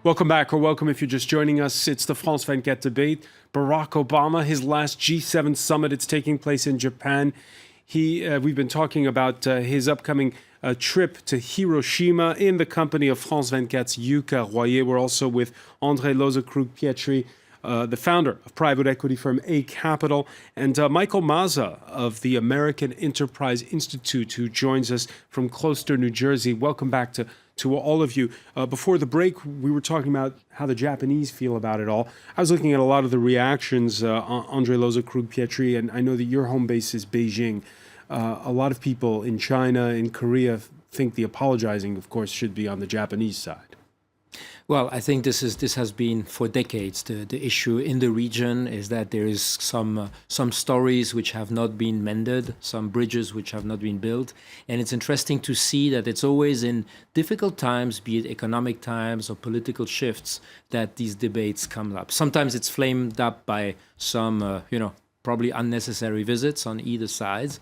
Welcome back, or welcome if you're just joining us. It's the France 24 debate. Barack Obama, his last G7 summit, it's taking place in Japan. We've been talking about his upcoming trip to Hiroshima in the company of France 24's Yuka Royer. We're also with André Loza-Krug-Pietri, the founder of private equity firm A Capital, and Michael Maza of the American Enterprise Institute, who joins us from Closter, New Jersey. Welcome back to all of you. Before the break, we were talking about how the Japanese feel about it all. I was looking at a lot of the reactions, André Loza-Krug-Pietri, and I know that your home base is Beijing. A lot of people in China, in Korea, think the apologizing, of course, should be on the Japanese side. Well, I think this has been for decades the issue in the region, is that there is some stories which have not been mended, some bridges which have not been built, and it's interesting to see that it's always in difficult times, be it economic times or political shifts, that these debates come up. Sometimes it's flamed up by some probably unnecessary visits on either sides,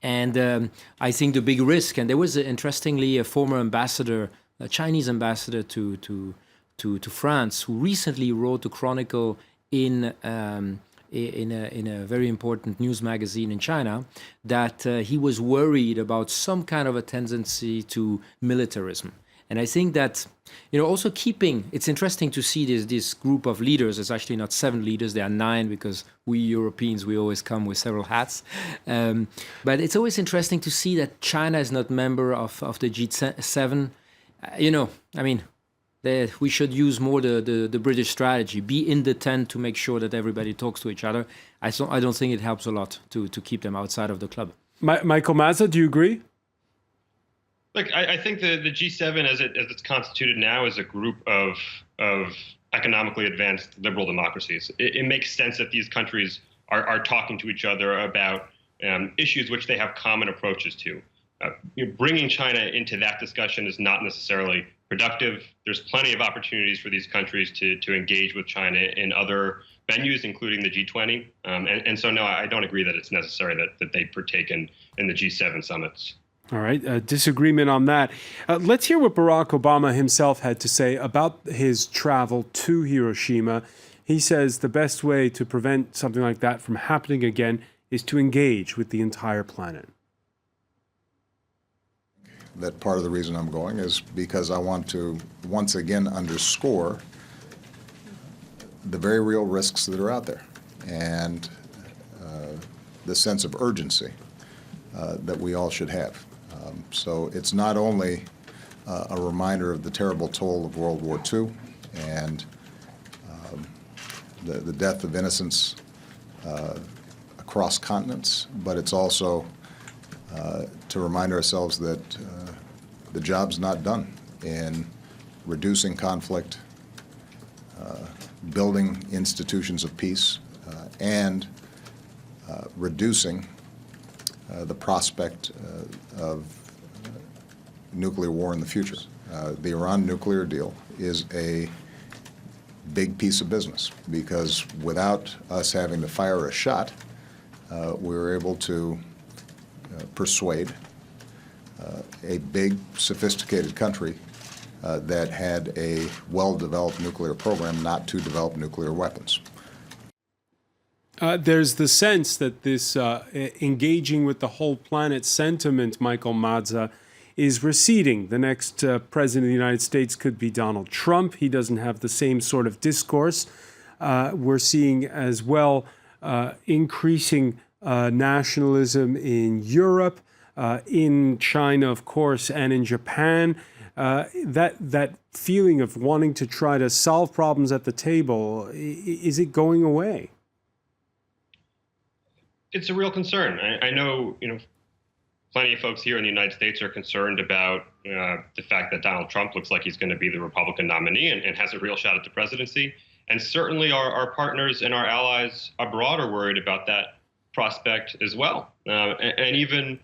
and I think the big risk, and there was interestingly a former ambassador, a Chinese ambassador to France, who recently wrote a chronicle in a very important news magazine in China, that he was worried about some kind of a tendency to militarism. And I think that, also it's interesting to see this group of leaders. It's actually not 7 leaders, there are 9, because we Europeans, we always come with several hats. But it's always interesting to see that China is not member of the G7. We should use more the British strategy, be in the tent to make sure that everybody talks to each other. I don't think it helps a lot to keep them outside of the club. Michael Maza, do you agree? Look, I think the G7, as it's constituted now, is a group of economically advanced liberal democracies. It makes sense that these countries are talking to each other about issues which they have common approaches to. Bringing China into that discussion is not necessarily productive. There's plenty of opportunities for these countries to engage with China in other venues, including the G20. And so, no, I don't agree that it's necessary that they partake in the G7 summits. All right, disagreement on that. Let's hear what Barack Obama himself had to say about his travel to Hiroshima. He says the best way to prevent something like that from happening again is to engage with the entire planet. That part of the reason I'm going is because I want to once again underscore the very real risks that are out there, and the sense of urgency that we all should have. So it's not only a reminder of the terrible toll of World War II and the death of innocents across continents, but it's also to remind ourselves that the job's not done in reducing conflict, building institutions of peace, and reducing the prospect of nuclear war in the future. The Iran nuclear deal is a big piece of business, because without us having to fire a shot, we were able to persuade a big, sophisticated country that had a well-developed nuclear program not to develop nuclear weapons. There's the sense that this engaging with the whole planet sentiment, Michael Maza, is receding. The next president of the United States could be Donald Trump. He doesn't have the same sort of discourse. We're seeing as well increasing nationalism in Europe, in China, of course, and in Japan. That feeling of wanting to try to solve problems at the table, is it going away? It's a real concern. I know, plenty of folks here in the United States are concerned about the fact that Donald Trump looks like he's going to be the Republican nominee and has a real shot at the presidency. And certainly our partners and our allies abroad are worried about that prospect as well. And even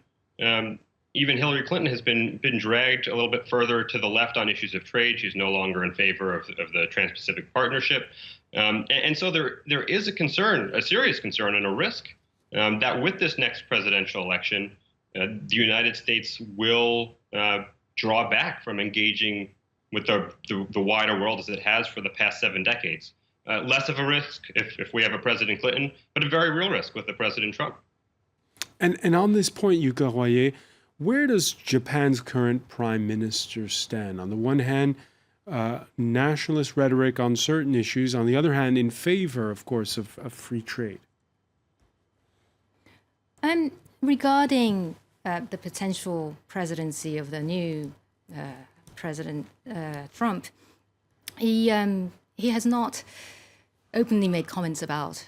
Hillary Clinton has been dragged a little bit further to the left on issues of trade. She's no longer in favor of the Trans-Pacific Partnership. And so there is a concern, a serious concern and a risk that with this next presidential election, the United States will draw back from engaging with the wider world as it has for the past 7 decades. Less of a risk if we have a President Clinton, but a very real risk with the President Trump. And on this point, Yuka Royer, where does Japan's current prime minister stand? On the one hand, nationalist rhetoric on certain issues. On the other hand, in favor, of course, of free trade. Regarding the potential presidency of the new President Trump, he has not openly made comments about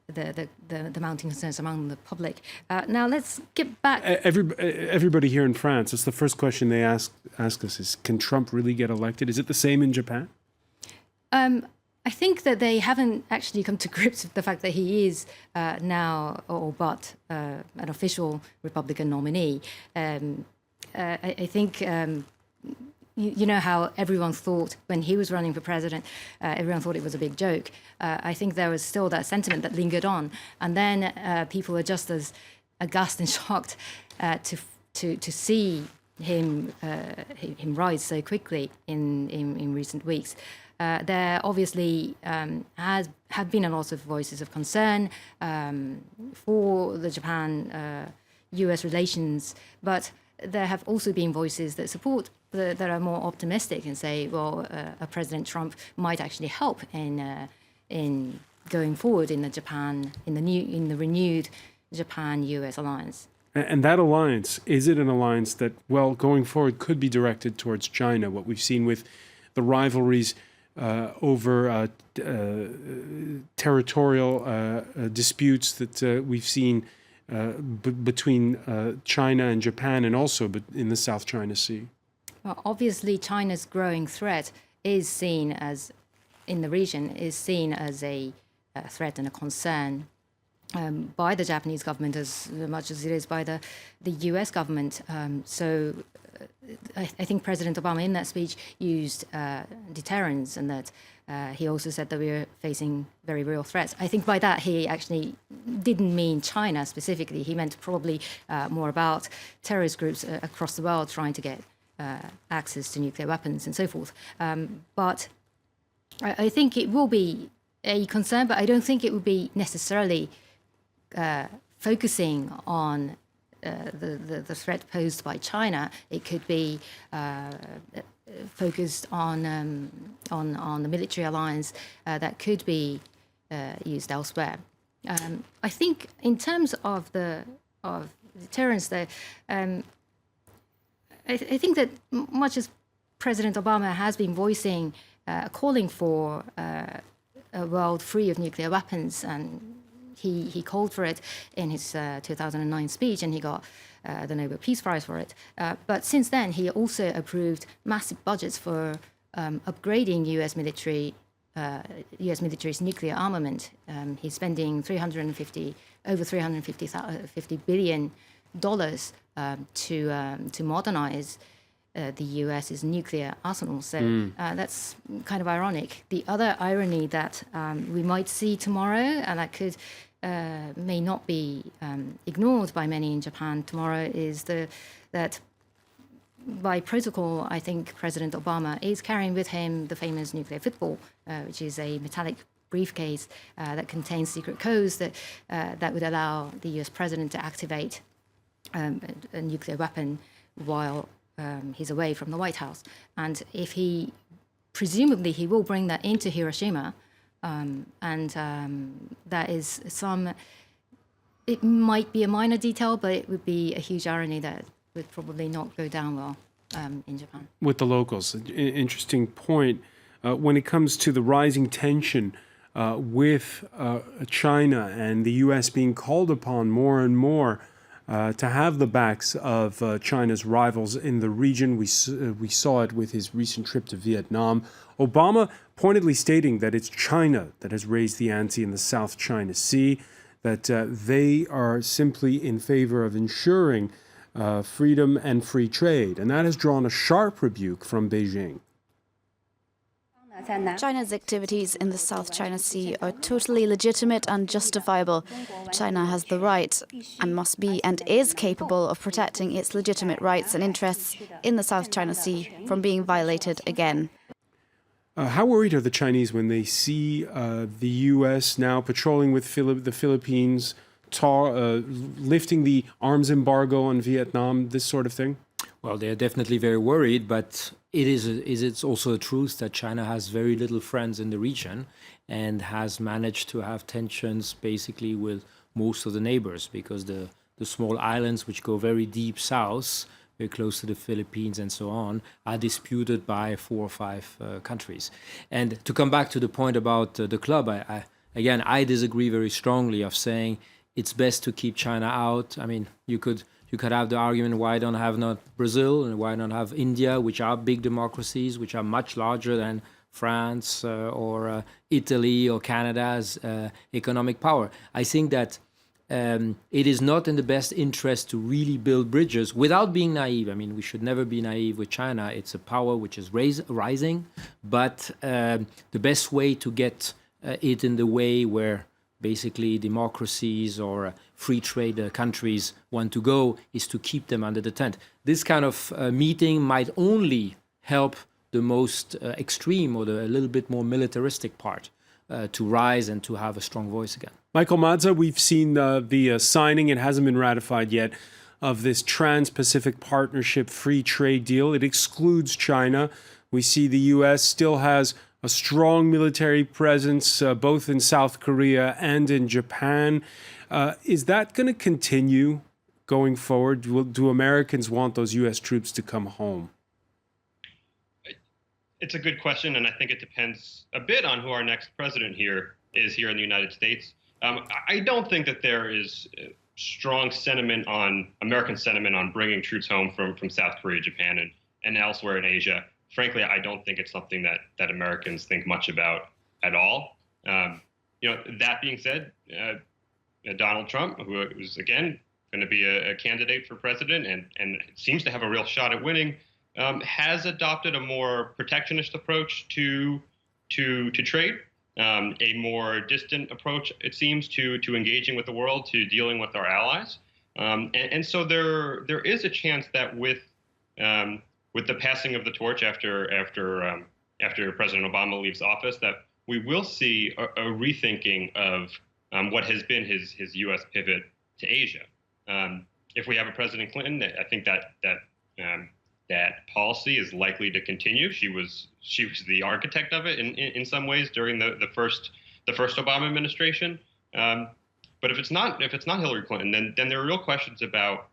the mounting concerns among the public. Now let's get back. Everybody here in France, it's the first question they ask us is, can Trump really get elected? Is it the same in Japan? I think that they haven't actually come to grips with the fact that he is now an official Republican nominee. I think you know how everyone thought when he was running for president, everyone thought it was a big joke. I think there was still that sentiment that lingered on, and then people are just as aghast and shocked to see him rise so quickly in recent weeks. There obviously have been a lot of voices of concern for the Japan-US relations, but there have also been voices that support that are more optimistic and say, well, a President Trump might actually help in going forward in the renewed Japan-US alliance. And that alliance, is it an alliance that, well, going forward could be directed towards China? What we've seen with the rivalries over territorial disputes that we've seen between China and Japan, and also in the South China Sea. Well, obviously, China's growing threat in the region is seen as a threat and a concern by the Japanese government as much as it is by the US government. So I think President Obama in that speech used deterrence, and that he also said that we were facing very real threats. I think by that he actually didn't mean China specifically. He meant probably more about terrorist groups across the world trying to get access to nuclear weapons and so forth. But I think it will be a concern, but I don't think it would be necessarily focusing on the threat posed by China. It could be focused on the military alliance that could be used elsewhere. I think in terms of deterrence, I think that much as President Obama has been voicing, calling for a world free of nuclear weapons, and he called for it in his 2009 speech, and he got the Nobel Peace Prize for it. But since then, he also approved massive budgets for upgrading U.S. military's nuclear armament. He's spending over $350 billion to modernize the US's nuclear arsenal. So that's kind of ironic. The other irony that we might see tomorrow, and that may not be ignored by many in Japan tomorrow, is that by protocol, I think President Obama is carrying with him the famous nuclear football, which is a metallic briefcase that contains secret codes that would allow the US president to activate a nuclear weapon while he's away from the White House. And presumably he will bring that into Hiroshima, and that is it might be a minor detail, but it would be a huge irony that would probably not go down well in Japan. With the locals. Interesting point. When it comes to the rising tension with China and the U.S. being called upon more and more to have the backs of China's rivals in the region. We saw it with his recent trip to Vietnam. Obama pointedly stating that it's China that has raised the ante in the South China Sea, that they are simply in favor of ensuring freedom and free trade. And that has drawn a sharp rebuke from Beijing. China's activities in the South China Sea are totally legitimate and justifiable. China has the right and must be and is capable of protecting its legitimate rights and interests in the South China Sea from being violated again. How worried are the Chinese when they see the U.S. now patrolling with the Philippines, lifting the arms embargo on Vietnam, this sort of thing? Well, they're definitely very worried, but it's also a truth that China has very little friends in the region and has managed to have tensions basically with most of the neighbors, because the small islands which go very deep south, very close to the Philippines and so on, are disputed by 4 or 5 countries. And to come back to the point about the club, I disagree very strongly of saying it's best to keep China out. I mean, you could have the argument, why don't have not Brazil and why don't have India, which are big democracies, which are much larger than France or Italy or Canada's economic power. I think that it is not in the best interest to really build bridges without being naive. I mean, we should never be naive with China. It's a power which is rising, but the best way to get it in the way where basically democracies or free trade countries want to go is to keep them under the tent. This kind of meeting might only help the most extreme or a little bit more militaristic part to rise and to have a strong voice again. Michael Mazza, we've seen the signing, it hasn't been ratified yet, of this Trans-Pacific Partnership free trade deal. It excludes China. We see the U.S. still has a strong military presence both in South Korea and in Japan. Is that going to continue going forward? Do Americans want those U.S. troops to come home? It's a good question, and I think it depends a bit on who our next president here is here in the United States. I don't think that there is strong sentiment on American sentiment on bringing troops home from South Korea, Japan, and elsewhere in Asia. Frankly, I don't think it's something that Americans think much about at all. That being said, Donald Trump, who is again going to be a candidate for president and seems to have a real shot at winning, has adopted a more protectionist approach to trade, a more distant approach, it seems, to engaging with the world, to dealing with our allies, and so there is a chance that with the passing of the torch after President Obama leaves office, that we will see a rethinking of what has been his U.S. pivot to Asia. If we have a President Clinton, I think that policy is likely to continue. She was the architect of it in some ways during the first Obama administration. But if it's not Hillary Clinton, then there are real questions about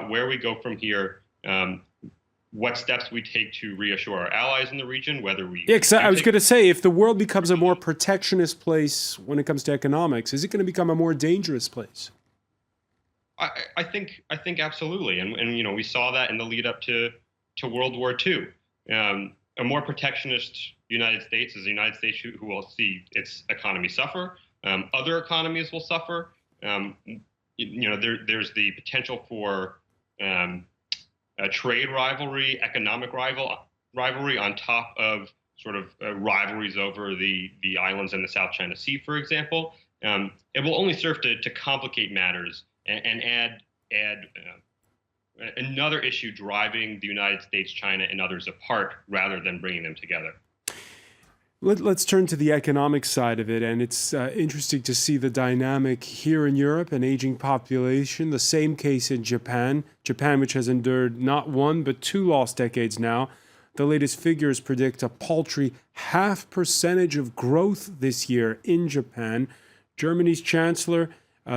where we go from here. What steps we take to reassure our allies in the region, whether we... Yeah, I was going to say, if the world becomes a more protectionist place when it comes to economics, is it going to become a more dangerous place? I think absolutely. And we saw that in the lead up to World War II. A more protectionist United States is a United States who will see its economy suffer. Other economies will suffer. There's the potential for... a trade rivalry, economic rivalry on top of sort of rivalries over the islands in the South China Sea, for example. It will only serve to complicate matters and add another issue driving the United States, China, and others apart rather than bringing them together. Let's turn to the economic side of it, and it's interesting to see the dynamic here in Europe, an aging population, the same case in Japan, which has endured not 1 but 2 lost decades now. The latest figures predict a paltry 0.5% of growth this year in Japan. Germany's chancellor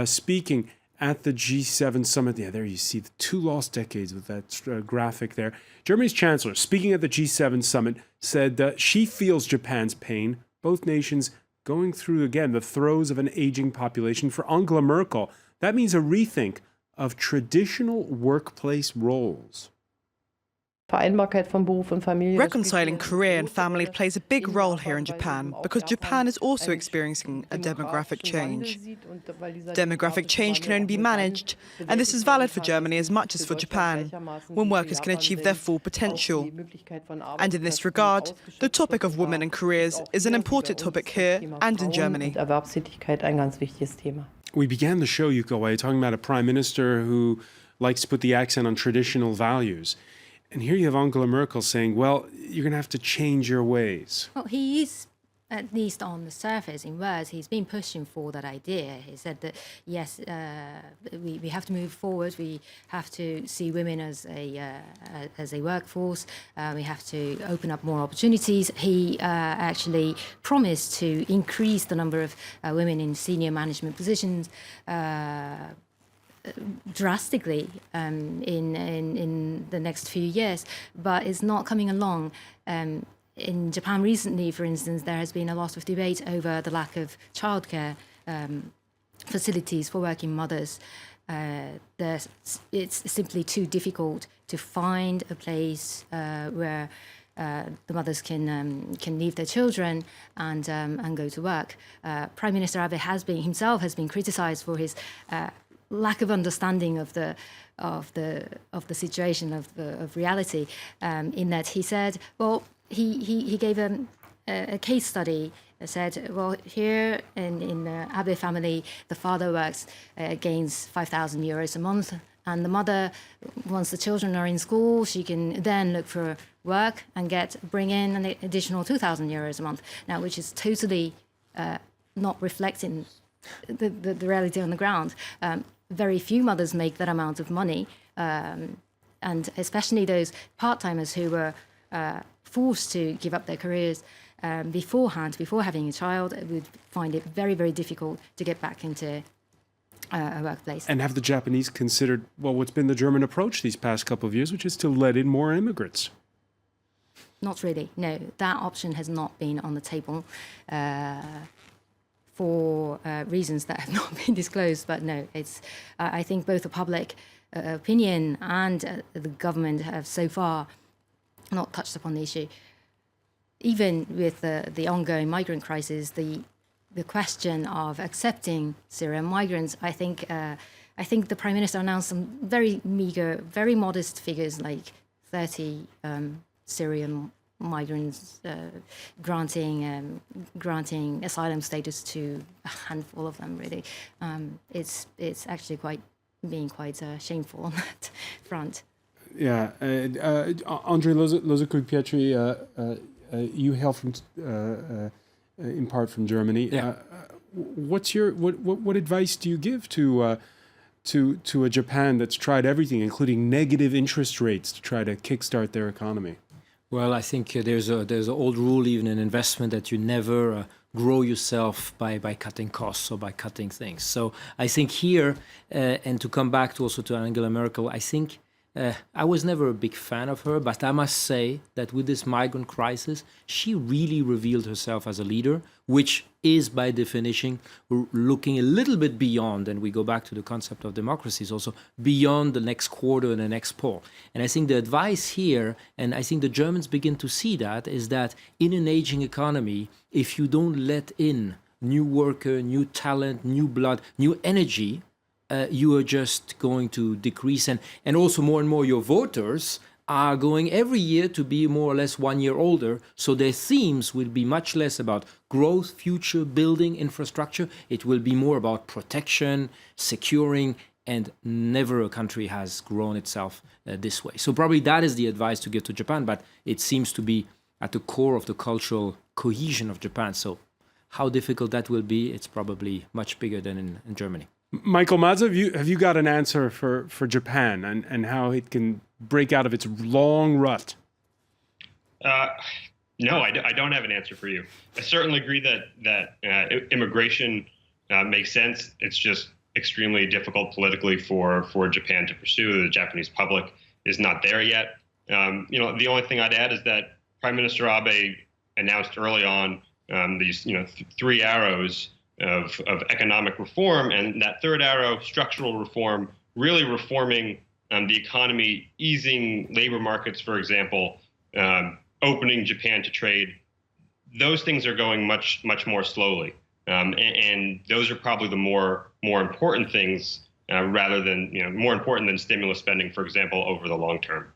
speaking at the G7 summit. Yeah, there you see the 2 lost decades with that graphic there. Germany's chancellor, speaking at the G7 summit, said she feels Japan's pain. Both nations going through, again, the throes of an aging population. For Angela Merkel, that means a rethink of traditional workplace roles. Reconciling career and family plays a big role here in Japan because Japan is also experiencing a demographic change. Demographic change can only be managed, and this is valid for Germany as much as for Japan, when workers can achieve their full potential. And in this regard, the topic of women and careers is an important topic here and in Germany. We began the show, Yuko, talking about a prime minister who likes to put the accent on traditional values. And here you have Angela Merkel saying, well, you're going to have to change your ways. Well, he is, at least on the surface, in words, he's been pushing for that idea. He said that, yes, we have to move forward. We have to see women as a workforce. We have to open up more opportunities. He actually promised to increase the number of women in senior management positions drastically in the next few years, but it's not coming along. In Japan recently, for instance, there has been a lot of debate over the lack of childcare facilities for working mothers. It's simply too difficult to find a place where the mothers can leave their children and go to work. Prime Minister Abe has been criticized for his lack of understanding of the situation of reality, in that he said, well, he gave a case study. Said, well, here in the Abe family, the father gains 5,000 euros a month, and the mother, once the children are in school, she can then look for work and bring in an additional 2,000 euros a month. Now, which is totally not reflecting the reality on the ground. Very few mothers make that amount of money, and especially those part-timers who were forced to give up their careers beforehand, before having a child, would find it very, very difficult to get back into a workplace. And have the Japanese considered, well, what's been the German approach these past couple of years, which is to let in more immigrants? Not really, no. That option has not been on the table. For reasons that have not been disclosed, but no, it's. I think both the public opinion and the government have so far not touched upon the issue. Even with the ongoing migrant crisis, the question of accepting Syrian migrants, I think the Prime Minister announced some very meager, very modest figures, like 30 Syrian migrants, granting asylum status to a handful of them. Really, it's actually being quite shameful on that front. Yeah, Andre Lozokupietri, you hail from in part from Germany. Yeah. What advice do you give to a Japan that's tried everything, including negative interest rates, to try to kickstart their economy? Well, I think there's an old rule even in investment that you never grow yourself by cutting costs or by cutting things. So I think here, and to come back to Angela Merkel, I think I was never a big fan of her, but I must say that with this migrant crisis, she really revealed herself as a leader, which is by definition looking a little bit beyond, and we go back to the concept of democracy, is also beyond the next quarter and the next poll. And I think the advice here, and I think the Germans begin to see that, is that in an aging economy, if you don't let in new worker, new talent, new blood, new energy, you are just going to decrease. And also more and more your voters are going every year to be more or less 1 year older. So their themes will be much less about growth, future, building, infrastructure. It will be more about protection, securing, and never a country has grown itself this way. So probably that is the advice to give to Japan, but it seems to be at the core of the cultural cohesion of Japan. So how difficult that will be, it's probably much bigger than in Germany. Michael Mazza, have you got an answer for Japan and how it can break out of its long rut? No, I don't have an answer for you. I certainly agree that immigration makes sense. It's just extremely difficult politically for Japan to pursue. The Japanese public is not there yet. The only thing I'd add is that Prime Minister Abe announced early on these 3 arrows of economic reform, and that third arrow, structural reform, really reforming the economy, easing labor markets, for example, opening Japan to trade, those things are going much more slowly, and those are probably the more important things, rather than more important than stimulus spending, for example, over the long term.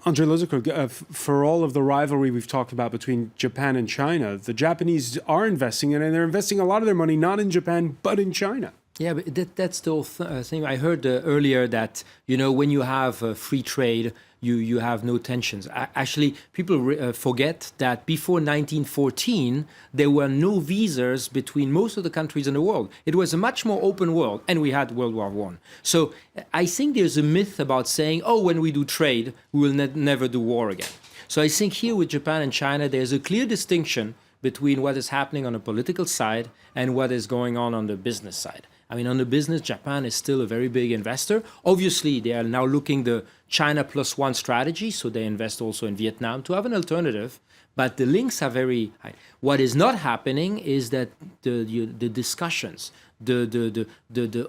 Andrei Lozakrug, for all of the rivalry we've talked about between Japan and China, the Japanese are investing in it, and they're investing a lot of their money not in Japan but in China. Yeah, but that's the whole thing. I heard earlier that, when you have free trade, you have no tensions. Actually, people forget that before 1914, there were no visas between most of the countries in the world. It was a much more open world, and we had World War I. So I think there's a myth about saying, when we do trade, we will never do war again. So I think here with Japan and China, there's a clear distinction between what is happening on the political side and what is going on the business side. I mean, on the business, Japan is still a very big investor. Obviously, they are now looking the China plus one strategy, so they invest also in Vietnam to have an alternative. But the links are very high. What is not happening is that the discussions, the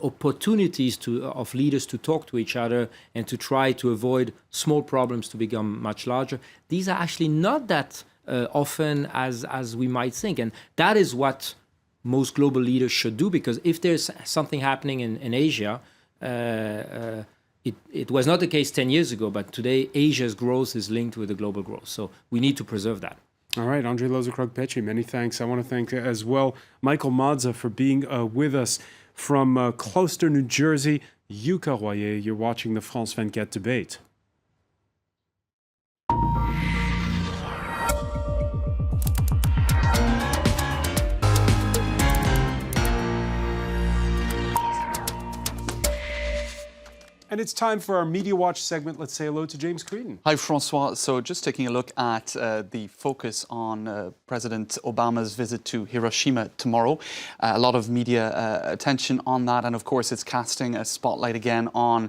opportunities of leaders to talk to each other and to try to avoid small problems to become much larger, these are actually not that often as we might think. And that is what most global leaders should do, because if there's something happening in Asia, it was not the case 10 years ago, but today Asia's growth is linked with the global growth. So we need to preserve that. All right, Andrei Lozakrug-Petry, many thanks. I want to thank as well Michael Madza for being with us from Closter, New Jersey. Yuka Royer, you're watching the France 24 debate. And it's time for our Media Watch segment. Let's say hello to James Creedon. Hi, François. So just taking a look at the focus on President Obama's visit to Hiroshima tomorrow. A lot of media attention on that. And of course, it's casting a spotlight again on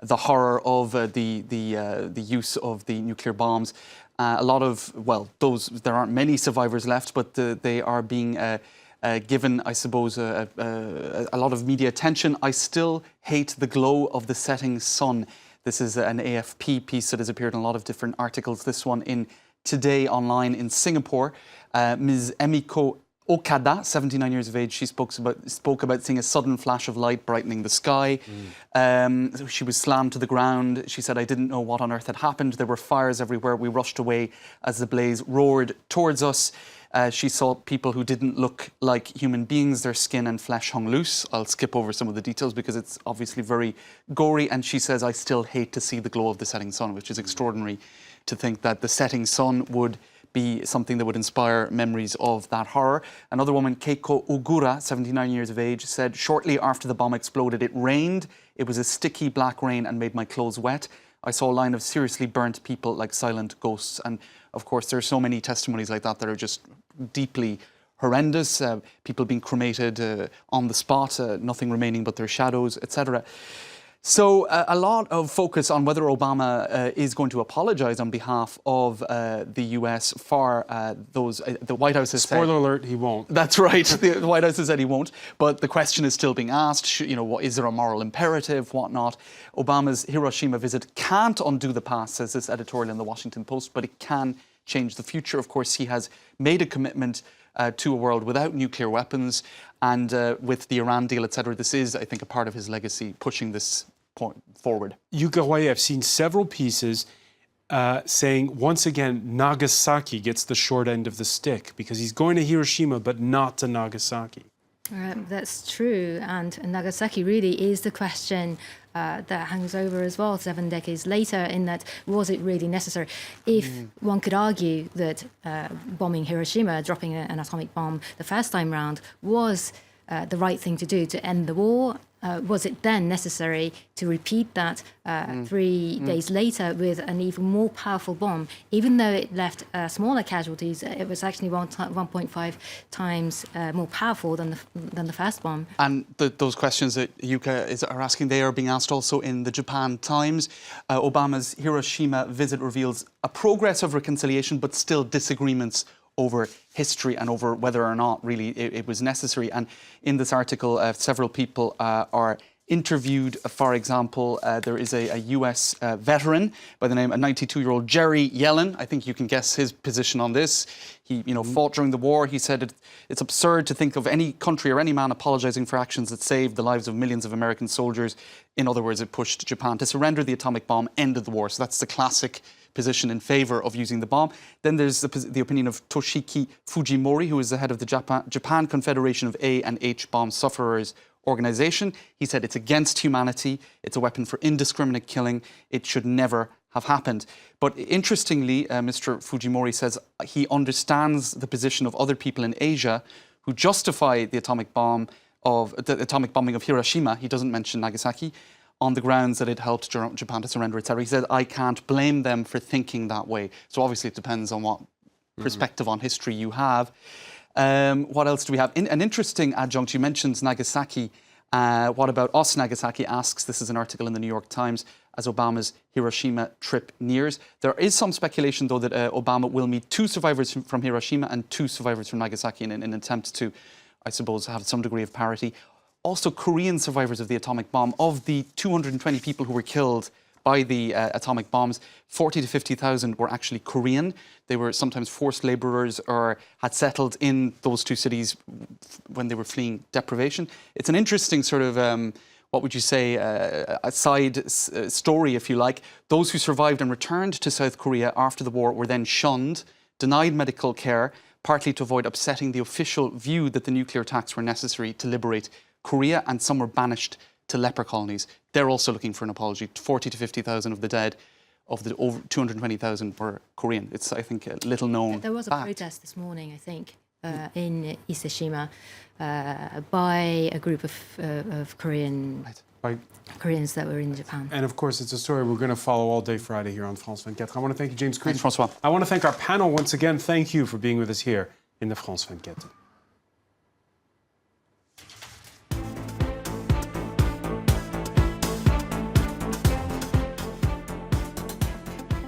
the horror of the use of the nuclear bombs. A lot of, there aren't many survivors left, but they are being given, I suppose, a lot of media attention. I still hate the glow of the setting sun. This is an AFP piece that has appeared in a lot of different articles. This one in Today Online in Singapore. Ms. Emiko Okada, 79 years of age, she spoke about seeing a sudden flash of light brightening the sky. She was slammed to the ground. She said, "I didn't know what on earth had happened. There were fires everywhere. We rushed away as the blaze roared towards us." She saw people who didn't look like human beings. Their skin and flesh hung loose. I'll skip over some of the details because it's obviously very gory. And she says, "I still hate to see the glow of the setting sun," which is extraordinary to think that the setting sun would be something that would inspire memories of that horror. Another woman, Keiko Ogura, 79 years of age, said, "Shortly after the bomb exploded, it rained. It was a sticky black rain and made my clothes wet. I saw a line of seriously burnt people like silent ghosts." And of course, there are so many testimonies like that that are just deeply horrendous. People being cremated on the spot, nothing remaining but their shadows, etc. So a lot of focus on whether Obama is going to apologise on behalf of the US for those. The White House has said... Spoiler alert, he won't. That's right. The White House has said he won't. But the question is still being asked, is there a moral imperative, whatnot? Obama's Hiroshima visit can't undo the past, says this editorial in the Washington Post, but it can change the future. Of course, he has made a commitment to a world without nuclear weapons, and with the Iran deal, etc. This is, I think, a part of his legacy, pushing this point forward. Yuka Royer, I've seen several pieces saying, once again, Nagasaki gets the short end of the stick because he's going to Hiroshima, but not to Nagasaki. That's true, and Nagasaki really is the question that hangs over as well 7 decades later, in that, was it really necessary? If one could argue that bombing Hiroshima, dropping an atomic bomb the first time round, was the right thing to do to end the war, was it then necessary to repeat that 3 days later with an even more powerful bomb? Even though it left smaller casualties, it was actually 1.5 times more powerful than the first bomb. And those questions that Yuka are asking, they are being asked also in the Japan Times. Obama's Hiroshima visit reveals a progress of reconciliation, but still disagreements over history and over whether or not really it was necessary. And in this article, several people are interviewed, for example, there is a US veteran by the name of 92-year-old Jerry Yellen. I think you can guess his position on this. He, fought during the war. He said it's absurd to think of any country or any man apologizing for actions that saved the lives of millions of American soldiers. In other words, it pushed Japan to surrender the atomic bomb, ended the war. So that's the classic position in favor of using the bomb. Then there's the opinion of Toshiki Fujimori, who is the head of the Japan Confederation of A and H bomb sufferers organization. He said it's against humanity, it's a weapon for indiscriminate killing, it should never have happened. But interestingly, Mr. Fujimori says he understands the position of other people in Asia who justify the atomic bombing of Hiroshima. He doesn't mention Nagasaki, on the grounds that it helped Japan to surrender, etc. He said, I can't blame them for thinking that way. So obviously it depends on what perspective on history you have. What else do we have? An interesting adjunct, you mentioned Nagasaki. What about us, Nagasaki asks, this is an article in the New York Times, as Obama's Hiroshima trip nears. There is some speculation, though, that Obama will meet 2 survivors from Hiroshima and 2 survivors from Nagasaki in an attempt to, I suppose, have some degree of parity. Also, Korean survivors of the atomic bomb. Of the 220 people who were killed by the atomic bombs, 40 to 50,000 were actually Korean. They were sometimes forced laborers or had settled in those 2 cities when they were fleeing deprivation. It's an interesting sort of, what would you say, a side story, if you like. Those who survived and returned to South Korea after the war were then shunned, denied medical care, partly to avoid upsetting the official view that the nuclear attacks were necessary to liberate Korea, and some were banished to leper colonies. They're also looking for an apology. 40 to 50,000 of the dead, of the over 220,000 were Korean. It's, I think, a little known. There was a protest this morning, I think, in Hiroshima by a group of Koreans that were in Japan. And of course, it's a story we're going to follow all day Friday here on France 24. I want to thank you, James Creed. Thanks, François. I want to thank our panel once again. Thank you for being with us here in the France 24.